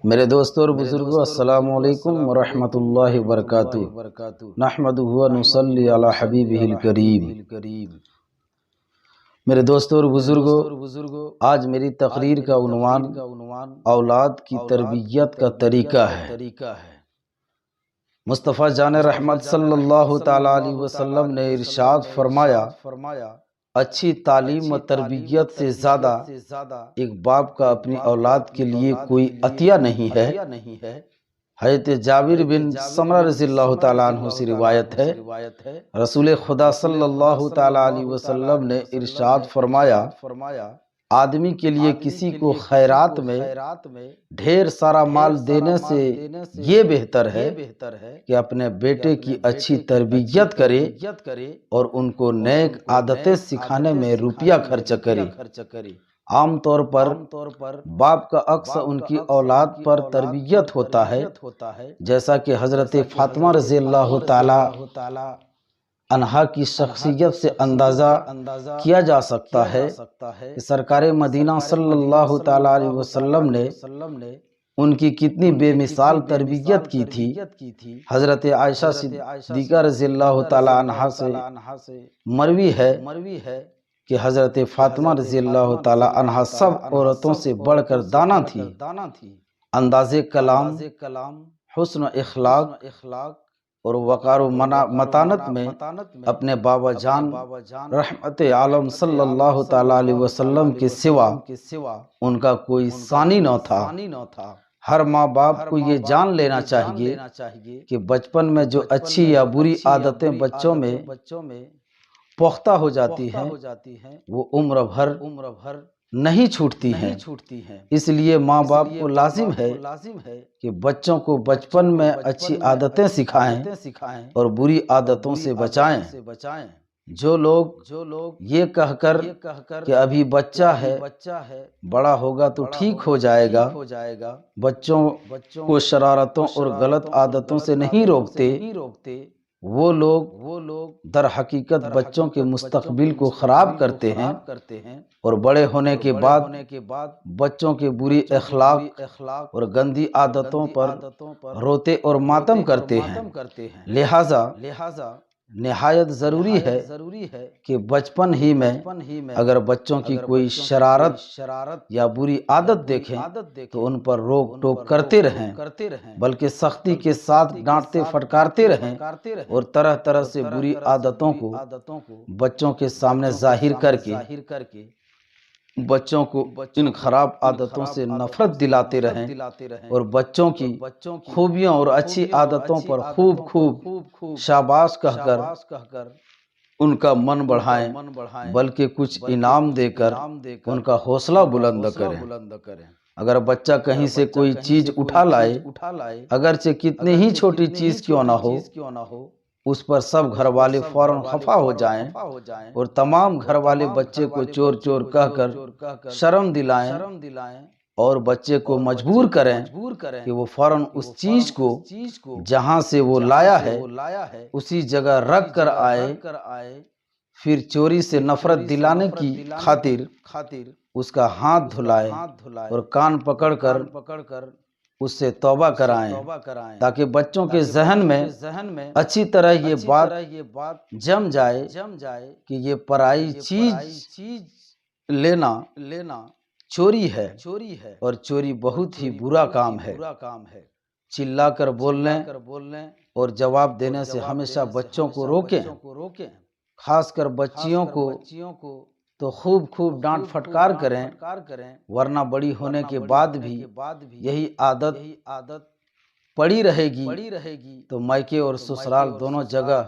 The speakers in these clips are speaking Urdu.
میرے دوستوں اور بزرگوں، السلام علیکم ورحمۃ اللہ وبرکاتہ۔ نحمدہ و نصلی علی حبیبہ الکریم۔ میرے دوستوں اور بزرگوں، آج میری تقریر کا عنوان اولاد کی تربیت کا طریقہ ہے۔ مصطفیٰ جان رحمت صلی اللہ تعالی علیہ وسلم نے ارشاد فرمایا، اچھی تعلیم و تربیت سے زیادہ ایک باپ کا اپنی اولاد کے لیے کوئی عطیہ نہیں ہے۔ حضرت جابر بن سمرہ رضی اللہ تعالیٰ عنہ سے روایت ہے، رسول خدا صلی اللہ تعالیٰ علیہ وسلم نے ارشاد فرمایا، آدمی کے لیے کسی کو خیرات میں ڈھیر سارا مال دینے سے یہ بہتر ہے کہ اپنے بیٹے کی اچھی تربیت کرے اور ان کو نیک عادتیں سکھانے میں روپیہ خرچ کرے۔ عام طور پر باپ کا عکس ان کی اولاد پر تربیت ہوتا ہے، جیسا کہ حضرت فاطمہ رضی اللہ تعالی عنہا کی شخصیت سے اندازہ کیا جا سکتا ہے کہ سرکار مدینہ صلی اللہ تعالی علیہ وسلم نے ان کی کتنی بے مثال تربیت کی تھی۔ حضرت عائشہ صدیقہ رضی اللہ تعالی عنہا سے مروی ہے کہ حضرت فاطمہ رضی اللہ تعالی عنہا سب عورتوں سے بڑھ کر دانا تھی۔ انداز کلام، حسن اخلاق اور وقار و متانت میں اپنے بابا جان رحمت عالم صلی اللہ تعالی علیہ وسلم کے سوا ان کا کوئی ثانی نہ تھا۔ ہر ماں باپ کو یہ جان لینا چاہیے کہ بچپن میں جو اچھی یا بری عادتیں بچوں میں پختہ ہو جاتی ہیں وہ عمر بھر نہیں چھوٹتی ہیں۔ اس لیے ماں باپ کو لازم ہے کہ بچوں کو بچپن میں اچھی عادتیں سکھائیں اور بری عادتوں سے بچائیں۔ جو لوگ یہ کہہ کر کہ ابھی بچہ ہے، بڑا ہوگا تو ٹھیک ہو جائے گا، بچوں کو شرارتوں اور غلط عادتوں سے نہیں روکتے، وہ لوگ در حقیقت بچوں کے مستقبل کو خراب کرتے ہیں اور بڑے ہونے کے بعد بچوں کے بری اخلاق اور گندی عادتوں پر روتے اور ماتم کرتے ہیں۔ لہٰذا نہایت ضروری ہے کہ بچپن ہی میں اگر بچوں کی کوئی شرارت یا بری عادت دیکھیں تو ان پر روک ٹوک کرتے رہیں، بلکہ سختی کے ساتھ ڈانٹتے پھٹکارتے رہیں اور طرح طرح سے بری عادتوں کو بچوں کے سامنے ظاہر کر کے بچوں کو ان خراب عادتوں سے نفرت دلاتے رہیں اور بچوں کی خوبیوں اور اچھی عادتوں پر خوب شاباش کہہ کر ان کا من بڑھائیں، بلکہ کچھ انعام دے کر ان کا حوصلہ بلند کریں۔ اگر بچہ کہیں سے کوئی چیز اٹھا لائے، اگرچہ کتنے ہی چھوٹی چیز کیوں نہ ہو، اس پر سب گھر والے فوراً خفا ہو جائیں اور تمام گھر والے بچے کو چور چور کہہ کر شرم دلائیں اور بچے کو مجبور کریں کہ وہ فوراً اس چیز کو جہاں سے وہ لایا ہے اسی جگہ رکھ کر آئے، پھر چوری سے نفرت دلانے کی خاطر اس کا ہاتھ دھلائے اور کان پکڑ کر اس سے توبہ کرائیں، تاکہ بچوں کے ذہن میں اچھی طرح یہ بات جم جائے کہ یہ پرائی چیز لینا چوری ہے اور چوری بہت ہی برا کام ہے۔ چلا کر بولنے اور جواب دینے سے ہمیشہ بچوں کو روکیں، خاص کر بچیوں کو تو خوب ڈانٹ پھٹکار کریں، ورنہ بڑی ہونے کے بعد بھی یہی عادت پڑی رہے گی تو میکے اور سسرال دونوں جگہ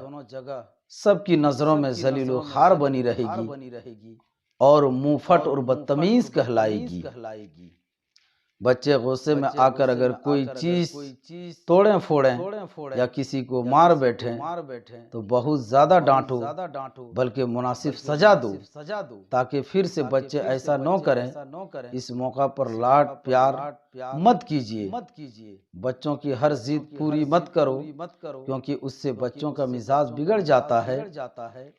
سب کی نظروں میں ذلیل و خوار بنی رہے گی اور منہ پھٹ اور بدتمیز کہلائے گی۔ بچے غصے میں آ کر اگر کوئی چیز توڑیں پھوڑیں یا کسی کو مار بیٹھیں تو بہت زیادہ ڈانٹو، بلکہ مناسب سزا دو، تاکہ پھر سے بچے ایسا نہ کریں۔ اس موقع پر لاڈ پیار مت کیجیے، بچوں کی ہر ضد پوری مت کرو، کیونکہ اس سے بچوں کا مزاج بگڑ جاتا ہے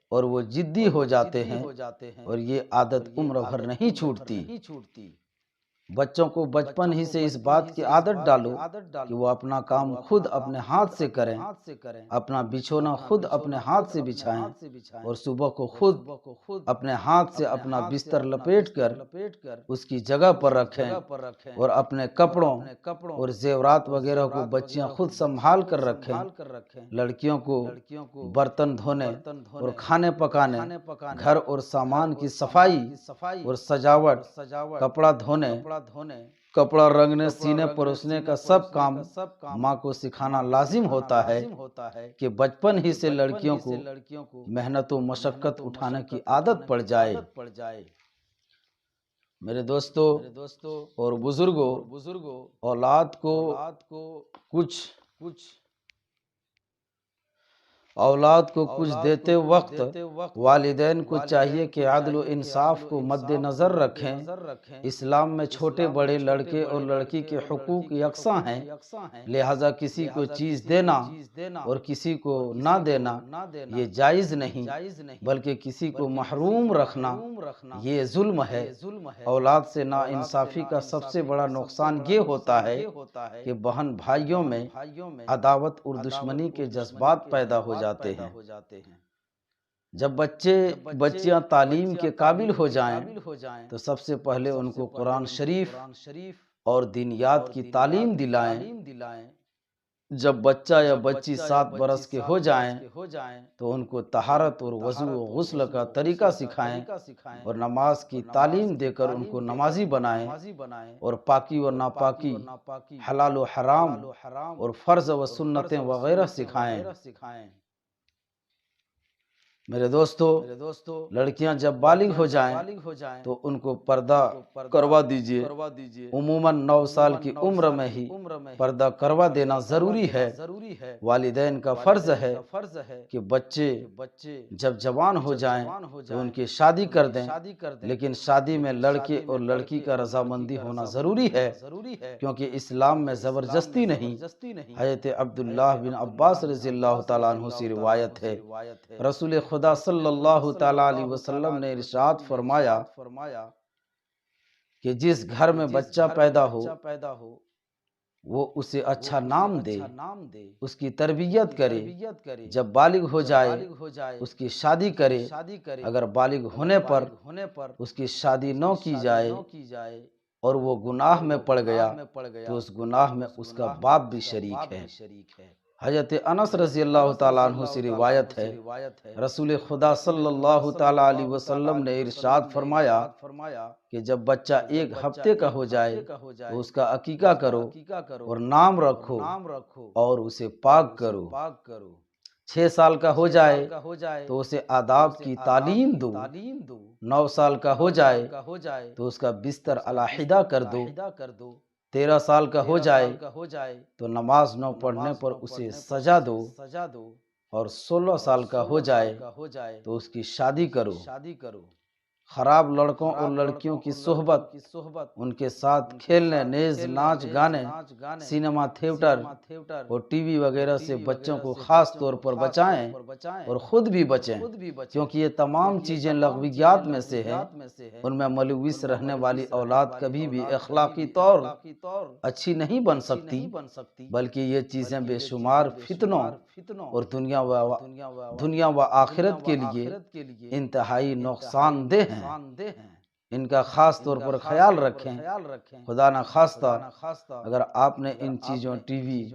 اور وہ ضدی ہو جاتے ہیں اور یہ عادت عمر بھر نہیں چھوٹتی۔ بچوں کو بچپن ہی سے اس بات کی عادت ڈالو کہ وہ اپنا کام خود اپنے ہاتھ سے کریں، اپنا بچھونا خود اپنے ہاتھ سے بچھائیں، اور صبح کو خود اپنے ہاتھ سے اپنا بستر لپیٹ کر اس کی جگہ پر رکھیں، اور اپنے کپڑوں اور زیورات وغیرہ کو بچیاں خود سنبھال کر رکھیں۔ لڑکیوں کو برتن دھونے اور کھانے پکانے، گھر اور سامان کی صفائی اور سجاوٹ، کپڑا دھونے، کپڑا رنگنے، سینے پروسنے کا سب کام ماں کو سکھانا لازم ہوتا ہے کہ بچپن ہی سے لڑکیوں کو محنت و مشقت اٹھانے کی عادت پڑ جائے۔ میرے دوستو اور بزرگوں، اولاد کو کچھ دیتے وقت والدین کو چاہیے کہ عدل و انصاف کو مد نظر رکھیں۔ اسلام میں چھوٹے بڑے، لڑکے اور لڑکی کے حقوق یکساں ہیں، لہٰذا کسی کو چیز دینا اور کسی کو نہ دینا یہ جائز نہیں، بلکہ کسی کو محروم رکھنا یہ ظلم ہے۔ اولاد سے ناانصافی کا سب سے بڑا نقصان یہ ہوتا ہے کہ بہن بھائیوں میں عداوت اور دشمنی کے جذبات پیدا ہو جاتے ہیں۔ جب بچیاں تعلیم کے قابل ہو جائیں تو سب سے پہلے ان کو قرآن شریف اور دینیات کی تعلیم دلائیں۔ جب بچہ یا بچی 7 برس کے ہو جائیں تو ان کو طہارت اور وضو و غسل کا طریقہ سکھائیں، اور نماز کی تعلیم دے کر ان کو نمازی بنائیں، اور پاکی و ناپاکی، حلال و حرام اور فرض و سنتیں وغیرہ سکھائیں۔ میرے دوستو، لڑکیاں جب بالغ ہو جائیں تو ان کو پردہ کروا دیجیے۔ عموماً 9 سال کی عمر میں ہی پردہ کروا دینا ضروری ہے۔ والدین کا فرض ہے کہ بچے جب جوان ہو جائیں تو ان کی شادی کر دیں، لیکن شادی میں لڑکے اور لڑکی کا رضامندی ہونا ضروری ہے، کیونکہ اسلام میں زبردستی نہیں۔ حضرت عبداللہ بن عباس رضی اللہ تعالیٰ عنہ سے روایت ہے، رسول خدا صلی اللہ تعالیٰ علیہ وسلم نے ارشاد فرمایا کہ جس گھر میں بچہ پیدا ہو وہ اسے اچھا نام دے، اس کی تربیت کرے، جب بالغ ہو جائے اس کی شادی کرے۔ اگر بالغ ہونے پر اس کی شادی نہ کی جائے اور وہ گناہ میں پڑ گیا تو اس گناہ میں اس کا باپ بھی شریک ہے۔ حضرت انس رضی اللہ تعالیٰ عنہ سے روایت ہے، رسول خدا صلی اللہ تعالیٰ علیہ وسلم نے ارشاد فرمایا کہ جب بچہ 1 ہفتے کا ہو جائے تو اس کا عقیقہ کرو اور نام رکھو اور اسے پاک کرو۔ 6 سال کا ہو جائے تو اسے آداب کی تعلیم دو۔ 9 سال کا ہو جائے تو اس کا بستر علیحدہ کر دو۔ 13 سال کا ہو جائے تو نماز نہ پڑھنے پر اسے سزا دو، اور 16 سال کا ہو جائے تو اس کی شادی کرو۔ خراب لڑکوں اور لڑکیوں کی صحبت، ان کے ساتھ کھیلنے، نیز ناچ گانے، سینما تھیٹر اور ٹی وی وغیرہ سے بچوں کو خاص طور پر بچائیں اور خود بھی بچیں، کیونکہ یہ تمام چیزیں لغویات میں سے ہیں۔ ان میں ملوث رہنے والی اولاد کبھی بھی اخلاقی طور اچھی نہیں بن سکتی، بلکہ یہ چیزیں بے شمار فتنوں اور دنیا و آخرت کے لیے انتہائی نقصان دہ ہیں۔ ان کا خاص طور پر خیال رکھیں۔ خدا نہ خواستہ اگر آپ نے ان چیزوں ٹی وی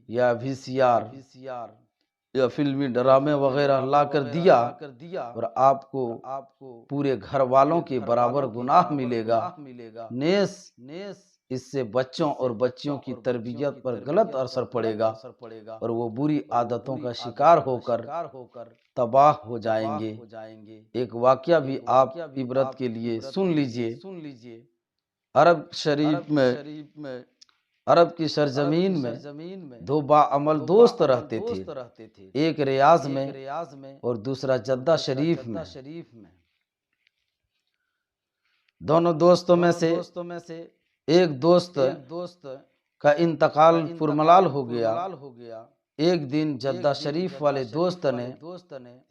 یا VCR یا فلمی ڈرامے وغیرہ لا کر دیا اور آپ کو پورے گھر والوں کے برابر گناہ ملے گا۔ نیز اس سے بچوں اور بچیوں کی تربیت پر غلط اثر پڑے گا اور وہ بری عادتوں کا شکار ہو کر تباہ ہو جائیں گے۔ ایک واقعہ بھی آپ عبرت کے لیے سن لیجئے۔ عرب کی سرزمین میں 2 باعمل دوست رہتے تھے، ایک ریاض میں اور دوسرا جدہ شریف میں۔ دونوں دوستوں میں سے ایک دوست کا انتقال پرملال ہو گیا ایک دن جدہ شریف والے دوست نے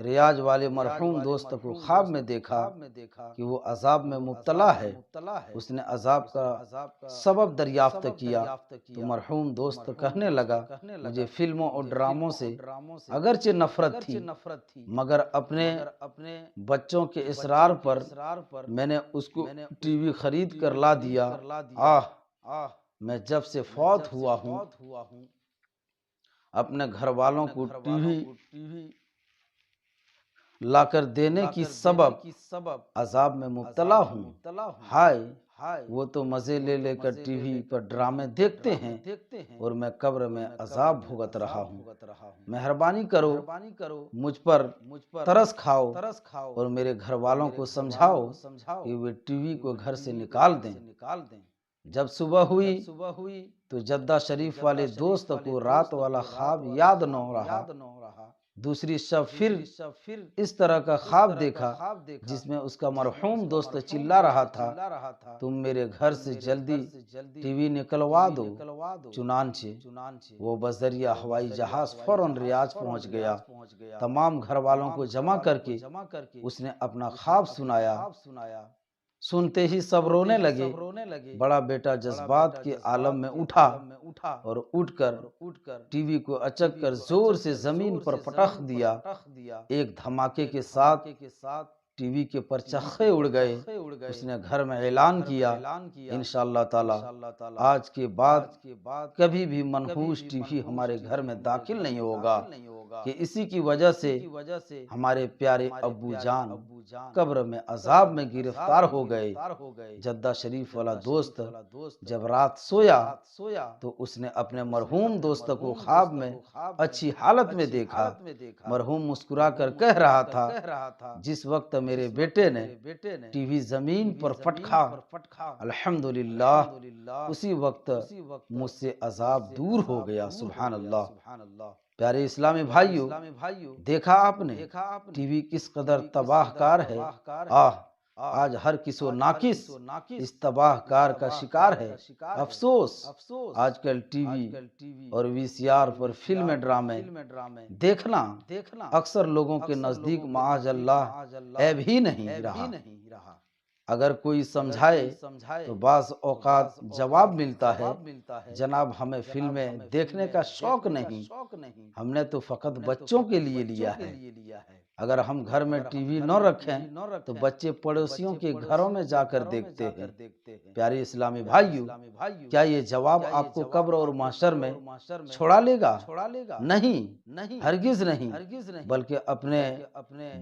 ریاض والے مرحوم دوست کو خواب میں دیکھا کہ وہ عذاب میں مبتلا ہے۔ اس نے عذاب کا سبب دریافت کیا تو مرحوم دوست کہنے لگا مجھے فلموں اور ڈراموں سے اگرچہ نفرت تھی مگر اپنے بچوں کے اصرار پر میں نے اس کو ٹی وی خرید کر لا دیا۔ میں جب سے فوت ہوا ہوں اپنے گھر والوں کو ٹی وی لا کر دینے کی سبب عذاب میں مبتلا ہوں۔ ہائے وہ تو مزے لے لے کر ٹی وی پر ڈرامے دیکھتے ہیں اور میں قبر میں عذاب بھگت رہا ہوں۔ مہربانی کرو مجھ پر ترس کھاؤ اور میرے گھر والوں کو سمجھاؤ کہ وہ ٹی وی کو گھر سے نکال دیں۔ جب صبح ہوئی تو جدہ شریف والے دوست کو رات والا خواب یاد نہ رہا۔ دوسری شب پھر اس طرح کا خواب دیکھا جس میں اس کا مرحوم دوست چلا رہا تھا تم میرے گھر سے جلدی ٹی وی نکلوا دو۔ چنانچہ وہ بذریعہ ہوائی جہاز فوراً ریاض پہنچ گیا۔ تمام گھر والوں کو جمع کر کے اس نے اپنا خواب سنایا۔ سنتے ہی سب رونے لگے۔ بڑا بیٹا جذبات کے عالم میں اٹھا اور اٹھ کر ٹی وی کو اچک کر زور سے زمین پر پٹخ دیا۔ ایک دھماکے کے ساتھ ٹی وی کے پرچخے اڑ گئے۔ اس نے گھر میں اعلان کیا انشاءاللہ تعالی آج کے بعد کبھی بھی منحوس ٹی وی ہمارے گھر میں داخل نہیں ہوگا، کہ اسی کی وجہ سے ہمارے پیارے ابو جان قبر میں عذاب میں گرفتار ہو گئے۔ جدہ شریف والا دوست جب رات سویا تو اس نے اپنے مرحوم دوست کو خواب میں اچھی حالت میں دیکھا۔ مرحوم مسکرا کر کہہ رہا تھا جس وقت میرے بیٹے نے ٹی وی زمین پر پٹکا الحمدللہ اسی وقت مجھ سے عذاب دور ہو گیا۔ سبحان اللہ۔ پیارے اسلامی بھائیو، دیکھا آپ نے ٹی وی کس قدر تباہ کار ہے۔ آج ہر کس و ناقص اس تباہ کار کا شکار ہے۔ افسوس آج کل ٹی وی اور وی سی آر پر فلمیں ڈرامے دیکھنا اکثر لوگوں کے نزدیک معاذ اللہ عیب ہی نہیں رہا۔ اگر کوئی سمجھائے تو بعض اوقات جواب ملتا ہے جناب ہمیں فلمیں دیکھنے کا شوق نہیں، ہم نے تو فقط بچوں کے لیے لیا ہے۔ اگر ہم گھر میں ٹی وی نہ رکھیں تو بچے پڑوسیوں کے گھروں میں جا کر دیکھتے ہیں۔ پیارے اسلامی بھائیو، کیا یہ جواب آپ کو قبر اور محشر میں چھوڑا لے گا؟ نہیں، ہرگز نہیں، بلکہ اپنے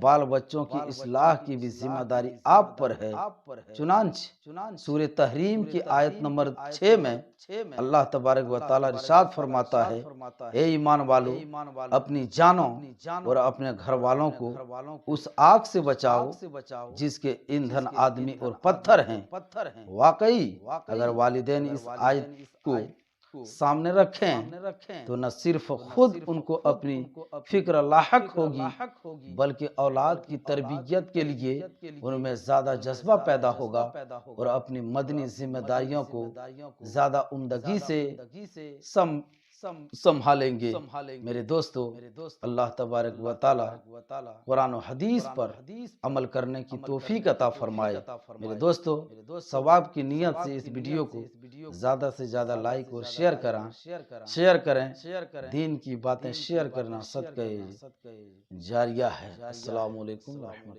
بال بچوں کی اصلاح کی بھی ذمہ داری آپ پر ہے۔ چنانچہ سورہ تحریم کی آیت نمبر 6 میں اللہ تبارک و تعالی ارشاد فرماتا ہے اے ایمان والو اپنی جانوں اور اپنے گھر والوں کو اس آگ سے بچاؤ جس کے ایندھن آدمی اور پتھر ہیں۔ واقعی اگر والدین اس آیت کو سامنے رکھیں تو نہ صرف خود ان کو اپنی فکر لاحق ہوگی بلکہ اولاد کی تربیت کے لیے ان میں زیادہ جذبہ پیدا ہوگا اور اپنی مدنی ذمہ داریوں کو زیادہ عمدگی سے سنبھالیں گے۔ میرے دوستو، اللہ تبارک و تعالی قرآن و حدیث پر عمل کرنے کی توفیق عطا فرمائے۔ میرے دوستو، ثواب کی نیت سے اس ویڈیو کو زیادہ سے زیادہ لائک اور شیئر کریں۔ دین کی باتیں شیئر کرنا صدقہ جاریہ ہے۔ السلام علیکم ورحمۃ اللہ۔